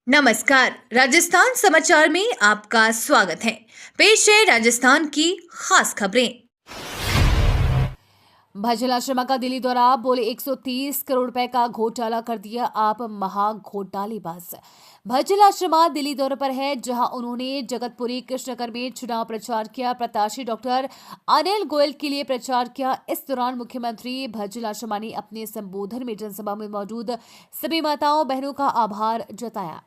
नमस्कार। राजस्थान समाचार में आपका स्वागत है। पेश है राजस्थान की खास खबरें। भजल आश्रमा का दिल्ली दौरा, बोले 130 करोड़ रुपए का घोटाला कर दिया आप महा घोटालेबाज। भजल आश्रमा दिल्ली दौरे पर है, जहां उन्होंने जगतपुरी कृष्णनगर में चुनाव प्रचार किया। प्रत्याशी डॉक्टर अनिल गोयल के लिए प्रचार किया। इस दौरान मुख्यमंत्री भजल आश्रमा ने अपने संबोधन में जनसभा में मौजूद सभी माताओं बहनों का आभार जताया।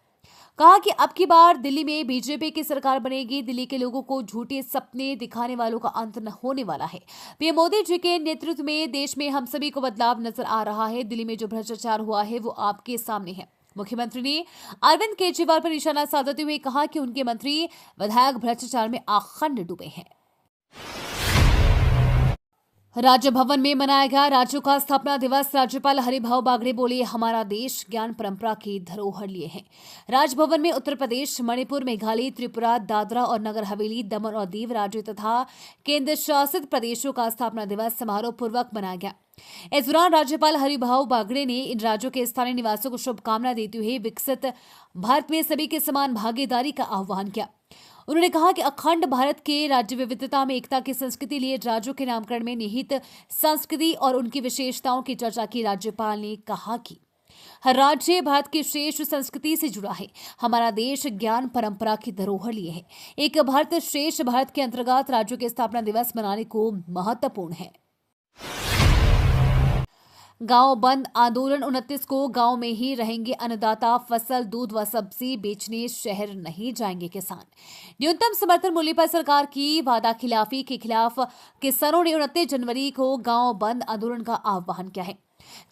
कहा कि अब की बार दिल्ली में बीजेपी की सरकार बनेगी। दिल्ली के लोगों को झूठे सपने दिखाने वालों का अंत न होने वाला है। पीएम मोदी जी के नेतृत्व में देश में हम सभी को बदलाव नजर आ रहा है। दिल्ली में जो भ्रष्टाचार हुआ है वो आपके सामने है। मुख्यमंत्री ने अरविंद केजरीवाल पर निशाना साधते हुए कहा कि उनके मंत्री विधायक भ्रष्टाचार में अखंड डूबे हैं। राज्य भवन में मनाया गया राज्यों का स्थापना दिवस। राज्यपाल हरिभाऊ बागड़े बोले, हमारा देश ज्ञान परंपरा की धरोहर लिए है। राजभवन में उत्तर प्रदेश, मणिपुर, मेघालय, त्रिपुरा, दादरा और नगर हवेली, दमन और दीव राज्य तथा केंद्र शासित प्रदेशों का स्थापना दिवस समारोह पूर्वक मनाया गया। इस दौरान राज्यपाल हरिभाऊ बागड़े ने इन राज्यों के स्थानीय निवासियों को शुभकामना देते हुए विकसित भारत में सभी के समान भागीदारी का आह्वान किया। उन्होंने कहा कि अखंड भारत के राज्य विविधता में एकता की संस्कृति लिए राज्यों के नामकरण में निहित संस्कृति और उनकी विशेषताओं की चर्चा की। राज्यपाल ने कहा कि हर राज्य भारत की श्रेष्ठ संस्कृति से जुड़ा है। हमारा देश ज्ञान परंपरा की धरोहर लिए है। एक भारत श्रेष्ठ भारत के अंतर्गत राज्यों के स्थापना दिवस मनाने को महत्वपूर्ण है। गांव बंद आंदोलन 29 को गांव में ही रहेंगे अन्नदाता। फसल, दूध व सब्जी बेचने शहर नहीं जाएंगे किसान। न्यूनतम समर्थन मूल्य पर सरकार की वादा खिलाफी के खिलाफ किसानों ने 29 जनवरी को गांव बंद आंदोलन का आह्वान किया है।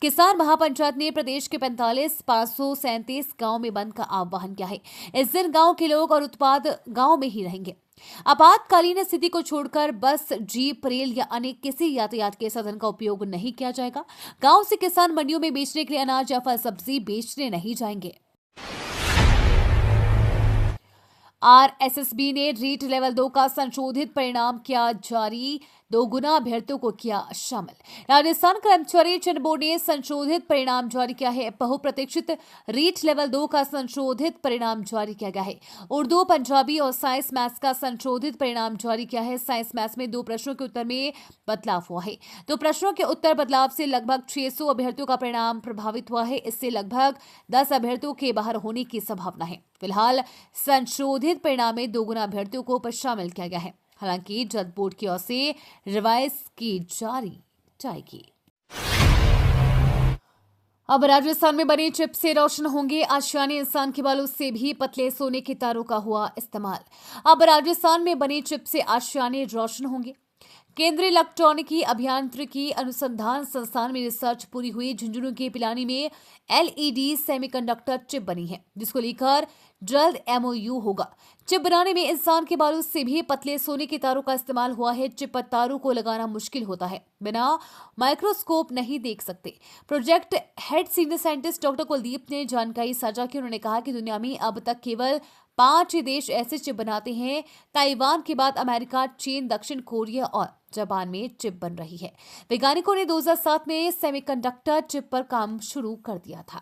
किसान महापंचायत ने प्रदेश के 45,537 गांव में बंद का आह्वान किया है। इस दिन गांव के लोग और उत्पाद गांव में ही रहेंगे। आपातकालीन स्थिति को छोड़कर बस, जीप, रेल या अन्य किसी यातायात के साधन का उपयोग नहीं किया जाएगा। गांव से किसान मंडियों में बेचने के लिए अनाज या फल सब्जी बेचने नहीं जाएंगे। आरएसएसबी ने रीट लेवल 2 का संशोधित परिणाम किया जारी। 2 गुना अभ्यर्थियों को किया शामिल। राजस्थान कर्मचारी चयन बोर्ड ने संशोधित परिणाम जारी किया है। बहुप्रतीक्षित रीट लेवल 2 का संशोधित परिणाम जारी किया गया है। उर्दू, पंजाबी और साइंस मैथ्स का संशोधित परिणाम जारी किया है। साइंस मैथ्स में 2 प्रश्नों के उत्तर में बदलाव हुआ है। 2 प्रश्नों के उत्तर बदलाव से लगभग 600 अभ्यर्थियों का परिणाम प्रभावित हुआ है। इससे लगभग 10 अभ्यर्थियों के बाहर होने की संभावना है। फिलहाल संशोधित परिणाम में 2 गुना अभ्यर्थियों को शामिल किया गया है। हालांकि जल्द बोर्ड की ओर से रिवाइज की जाएगी। अब राजस्थान में बने चिप से रोशन होंगे आशियाने। इंसान के बालों से भी पतले सोने के तारों का हुआ इस्तेमाल। अब राजस्थान में बने चिप से आशियाने रोशन होंगे। केंद्रीय इलेक्ट्रॉनिकी अभियांत्रिकी अनुसंधान संस्थान में रिसर्च पूरी हुई। झुंझुनू के पिलानी में एलईडी सेमीकंडक्टर चिप बनी है, जिसको लेकर जल्द एमओयू होगा। चिप बनाने में इंसान के बालों से भी पतले सोने के तारों का इस्तेमाल हुआ है। चिप पर तारों को लगाना मुश्किल होता है, बिना माइक्रोस्कोप नहीं देख सकते। Project head senior scientist doctor Kuldeep ने जानकारी साझा की। उन्होंने कहा कि दुनिया में अब तक केवल 5 ही देश ऐसे चिप बनाते हैं। ताइवान के बाद अमेरिका, चीन, दक्षिण कोरिया और जापान में चिप बन रही है। वैज्ञानिकों ने 2007 में सेमीकंडक्टर चिप पर काम शुरू कर दिया था।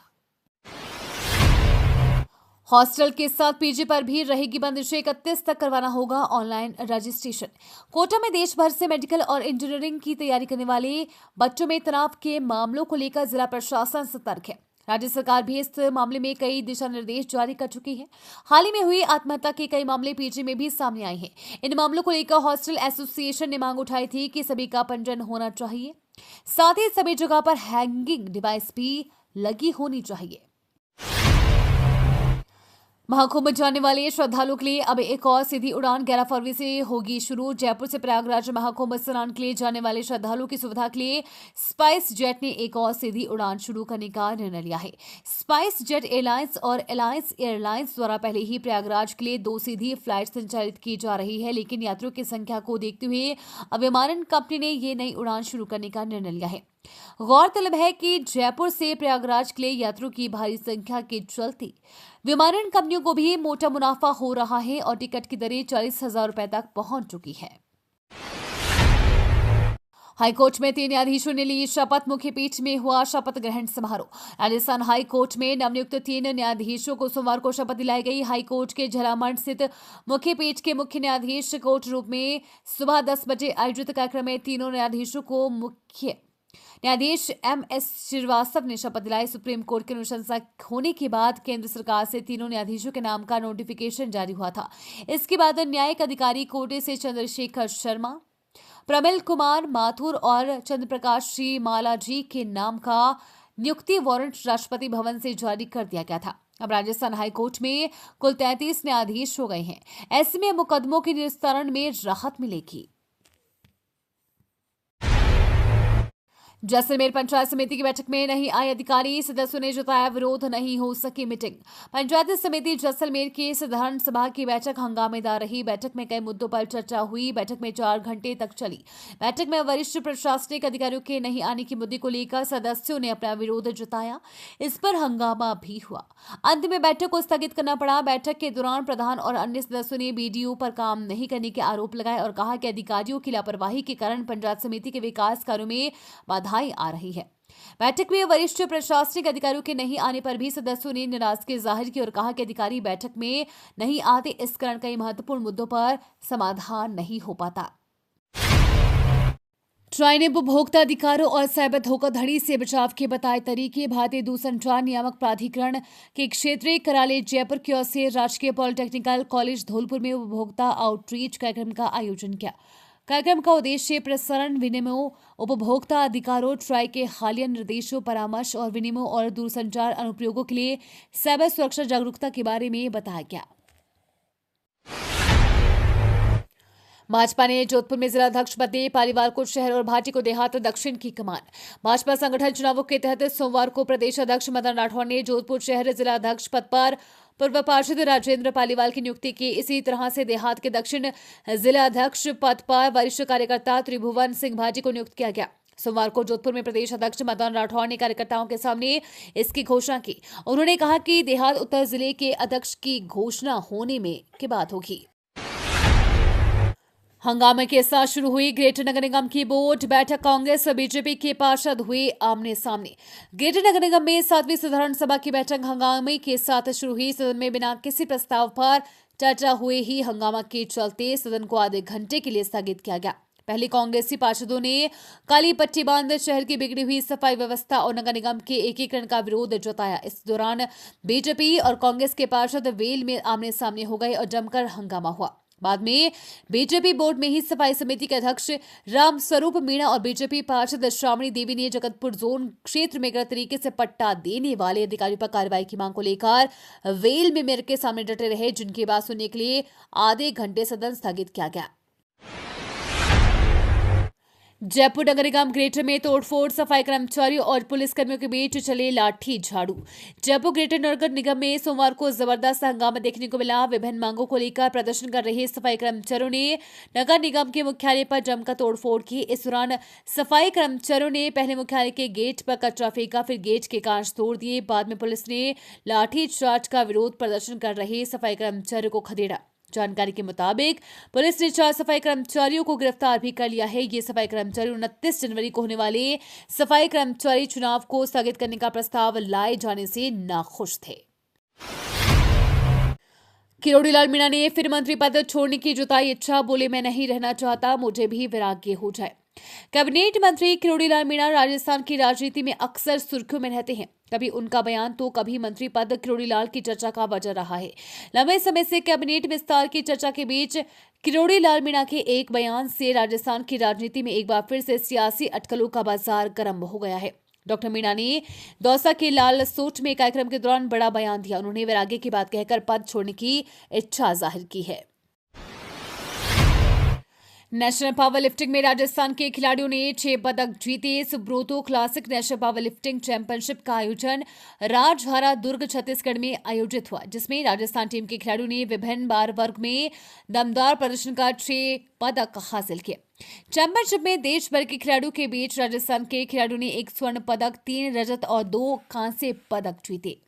हॉस्टल के साथ पीजी पर भी रहेगी बंदिश। 31 तक करवाना होगा ऑनलाइन रजिस्ट्रेशन। कोटा में देश भर से मेडिकल और इंजीनियरिंग की तैयारी करने वाले बच्चों में तनाव के मामलों को लेकर जिला प्रशासन सतर्क है। राज्य सरकार भी इस मामले में कई दिशा निर्देश जारी कर चुकी है। हाल ही में हुई आत्महत्या के कई मामले पीजी में भी सामने आए हैं। इन मामलों को लेकर हॉस्टल एसोसिएशन ने मांग उठाई थी कि सभी का पंजीयन होना चाहिए, साथ ही सभी जगह पर हैंगिंग डिवाइस भी लगी होनी चाहिए। महाकुंभ जाने वाले श्रद्धालुओं के लिए अब एक और सीधी उड़ान 11 फरवरी से होगी शुरू। जयपुर से प्रयागराज महाकुंभ स्नान के लिए जाने वाले श्रद्धालुओं की सुविधा के लिए स्पाइस जेट ने एक और सीधी उड़ान शुरू करने का निर्णय लिया है। स्पाइस जेट एयरलाइंस और अलायंस एयरलाइंस द्वारा पहले ही प्रयागराज के लिए 2 सीधी फ्लाइट संचालित की जा रही है, लेकिन यात्रियों की संख्या को देखते हुए अब विमानन कंपनी ने ये नई उड़ान शुरू करने का निर्णय लिया है। गौरतलब है कि जयपुर से प्रयागराज के लिए यात्रियों की भारी संख्या के चलते विमानन कंपनियों को भी मोटा मुनाफा हो रहा है और टिकट की दरें 40,000 रुपए तक पहुंच चुकी है। हाईकोर्ट में 3 न्यायाधीशों ने ली शपथ। मुख्य पीठ में हुआ शपथ ग्रहण समारोह। राजस्थान हाईकोर्ट में नवनियुक्त 3 न्यायाधीशों को सोमवार को शपथ दिलाई गई। हाईकोर्ट के झलामंड स्थित मुख्य पीठ के मुख्य न्यायाधीश कोर्ट रूम में सुबह 10 बजे आयोजित कार्यक्रम में तीनों न्यायाधीशों को मुख्य न्यायाधीश MS श्रीवास्तव ने शपथ दिलाई। सुप्रीम कोर्ट की अनुशंसा होने के बाद केंद्र सरकार से तीनों न्यायाधीशों के नाम का नोटिफिकेशन जारी हुआ था। इसके बाद न्यायिक अधिकारी कोटे से चंद्रशेखर शर्मा, प्रमिल कुमार माथुर और चंद्रप्रकाश श्री माला जी के नाम का नियुक्ति वारंट राष्ट्रपति भवन से जारी कर दिया गया था। अब राजस्थान हाईकोर्ट में कुल 33 न्यायाधीश हो गए हैं। ऐसे में मुकदमों के निस्तारण में राहत मिलेगी। जैसलमेर पंचायत समिति की बैठक में नहीं आए अधिकारी, सदस्यों ने जताया विरोध, नहीं हो सकी मीटिंग। पंचायत समिति जैसलमेर की साधारण सभा की बैठक हंगामेदार रही। बैठक में कई मुद्दों पर चर्चा हुई। बैठक में 4 घंटे तक चली। बैठक में वरिष्ठ प्रशासनिक अधिकारियों के नहीं आने के मुद्दे को लेकर सदस्यों ने अपना विरोध जताया। इस पर हंगामा भी हुआ। अंत में बैठक को स्थगित करना पड़ा। बैठक के दौरान प्रधान और अन्य सदस्यों ने BDO पर काम नहीं करने के आरोप लगाए और कहा कि अधिकारियों की लापरवाही के कारण पंचायत समिति के विकास कार्यों में बाधाएं आ रही है। बैठक में वरिष्ठ प्रशासनिक अधिकारियों के नहीं आने पर भी सदस्यों ने नाराजगी जाहिर की और कहा कि अधिकारी बैठक में नहीं आते, इस कारण कई महत्वपूर्ण मुद्दों पर समाधान नहीं हो पाता। ट्राई ने उपभोक्ता अधिकारों और साइबर धोखाधड़ी से बचाव के बताए तरीके। भारतीय दूरसंचार नियामक प्राधिकरण के क्षेत्रीय कार्यालय जयपुर की ओर से राजकीय पॉलिटेक्निकल कॉलेज धौलपुर में उपभोक्ता आउटरीच कार्यक्रम का आयोजन किया। कार्यक्रम का उद्देश्य प्रसारण विनिमय, उपभोक्ता अधिकारों, ट्राई के हालिया निर्देशों, परामर्श और विनिमय और दूरसंचार अनुप्रयोगों के लिए साइबर सुरक्षा जागरूकता के बारे में बताया गया। भाजपा ने जोधपुर में जिलाध्यक्ष बदले, पालीवाल को शहर और भाटी को देहात दक्षिण की कमान। भाजपा संगठन चुनावों के तहत सोमवार को प्रदेश अध्यक्ष मदन राठौर ने जोधपुर शहर जिलाध्यक्ष पद पर पूर्व पार्षद राजेंद्र पालीवाल की नियुक्ति की। इसी तरह से देहात के दक्षिण जिलाध्यक्ष पद पर वरिष्ठ कार्यकर्ता त्रिभुवन सिंह भाटी को नियुक्त किया गया। सोमवार को जोधपुर में प्रदेश अध्यक्ष मदन राठौर ने कार्यकर्ताओं के सामने इसकी घोषणा की। उन्होंने कहा कि देहात उत्तर जिले के अध्यक्ष की घोषणा होने में की बात होगी। हंगामे के साथ शुरू हुई ग्रेटर नगर निगम की बोर्ड बैठक। कांग्रेस और बीजेपी के पार्षद हुए आमने सामने। ग्रेटर नगर निगम में 7वीं साधारण सभा की बैठक हंगामे के साथ शुरू हुई। सदन में बिना किसी प्रस्ताव पर चर्चा हुए ही हंगामा के चलते सदन को आधे घंटे के लिए स्थगित किया गया। पहले कांग्रेसी पार्षदों ने काली पट्टी बांध शहर की बिगड़ी हुई सफाई व्यवस्था और नगर निगम के एकीकरण का विरोध जताया। इस दौरान बीजेपी और कांग्रेस के पार्षद वेल में आमने सामने हो गए और जमकर हंगामा हुआ। बाद में बीजेपी बोर्ड में ही सफाई समिति के अध्यक्ष राम स्वरूप मीणा और बीजेपी पार्षद श्रावणी देवी ने जगतपुर जोन क्षेत्र में गलत तरीके से पट्टा देने वाले अधिकारियों पर कार्रवाई की मांग को लेकर वेल में मेयर के सामने डटे रहे, जिनकी बात सुनने के लिए आधे घंटे सदन स्थगित किया गया। जयपुर नगर निगम ग्रेटर में तोड़फोड़, सफाई कर्मचारियों और पुलिसकर्मियों के बीच चले लाठी झाड़ू। जयपुर ग्रेटर नगर निगम में सोमवार को जबरदस्त हंगामा देखने को मिला। विभिन्न मांगों को लेकर प्रदर्शन कर रहे सफाई कर्मचारियों ने नगर निगम के मुख्यालय पर जमकर तोड़फोड़ की। इस दौरान सफाई कर्मचारियों ने पहले मुख्यालय के गेट पर कचरा फेंका, फिर गेट के कांच तोड़ दिए। बाद में पुलिस ने लाठीचार्ज का विरोध प्रदर्शन कर रहे सफाई कर्मचारियों को खदेड़ा। जानकारी के मुताबिक पुलिस ने 4 सफाई कर्मचारियों को गिरफ्तार भी कर लिया है। ये सफाई कर्मचारी 29 जनवरी को होने वाले सफाई कर्मचारी चुनाव को स्थगित करने का प्रस्ताव लाए जाने से नाखुश थे। किरोड़ी लाल मीणा ने फिर मंत्री पद छोड़ने की जताई इच्छा। बोले, मैं नहीं रहना चाहता, मुझे भी वैराग्य हो जाए। कैबिनेट मंत्री किरोड़ी लाल मीणा राजस्थान की राजनीति में अक्सर सुर्खियों में रहते हैं। कभी उनका बयान तो कभी मंत्री पद किरोड़ी लाल की चर्चा का वजह रहा है। लंबे समय से कैबिनेट विस्तार की चर्चा के बीच किरोड़ी लाल मीणा के एक बयान से राजस्थान की राजनीति में एक बार फिर से सियासी अटकलों का बाजार गर्म हो गया है। डॉक्टर मीणा ने दौसा के लाल सोच में कार्यक्रम के दौरान बड़ा बयान दिया। उन्होंने वैराग्य की बात कहकर पद छोड़ने की इच्छा जाहिर की है। नेशनल पावर लिफ्टिंग में राजस्थान के खिलाड़ियों ने 6 पदक जीते। Subroto classic national power lifting championship का आयोजन राजहारा दुर्ग छत्तीसगढ़ में आयोजित हुआ, जिसमें राजस्थान टीम के खिलाड़ियों ने विभिन्न बार वर्ग में दमदार प्रदर्शन कर 6 पदक हासिल किए। चैंपियनशिप में देश भर के खिलाड़ियों के बीच राजस्थान के खिलाड़ियों ने 1 स्वर्ण पदक, 3 रजत और 2 कांस्य पदक जीते।